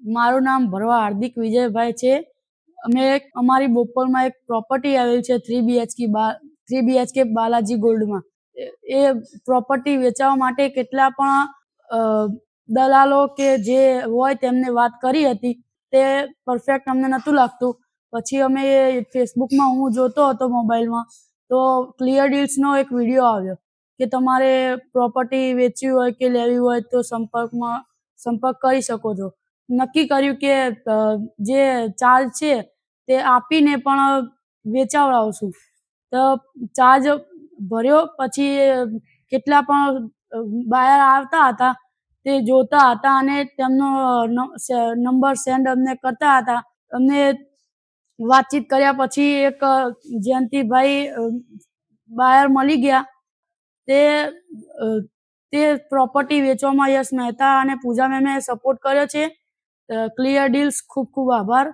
મારું નામ ભરવા હાર્દિક વિજયભાઈ છે. અમે અમારી બોપલમાં એક પ્રોપર્ટી આવેલ છે 3 BHK બાલાજી ગોલ્ડમાં. એ પ્રોપર્ટી વેચવા માટે કેટલા પણ દલાલો કે જે હોય તેમને વાત કરી હતી, તે પરફેક્ટ અમને નહોતું લાગતું. પછી અમે ફેસબુકમાં હું જોતો હતો મોબાઈલમાં, તો ક્લિયર ડીલ્સનો એક વિડીયો આવ્યો કે તમારે પ્રોપર્ટી વેચવી હોય કે લેવી હોય તો સંપર્ક કરી શકો છો. નક્કી કર્યું કે જે ચાર્જ છે તે આપીને પણ વેચાવડાવશું. તો ચાર્જ ભર્યો. પછી કેટલા પણ બાયર આવતા હતા તે જોતા હતા અને તેમનો નંબર સેન્ડ અમને કરતા હતા. અમને વાતચીત કર્યા પછી એક જયંતિભાઈ બાયર મળી ગયા. તે પ્રોપર્ટી વેચવામાં યશ મહેતા અને પૂજા મેમે સપોર્ટ કર્યો છે. ક્લિયર ડીલ્સ ખૂબ ખૂબ આભાર.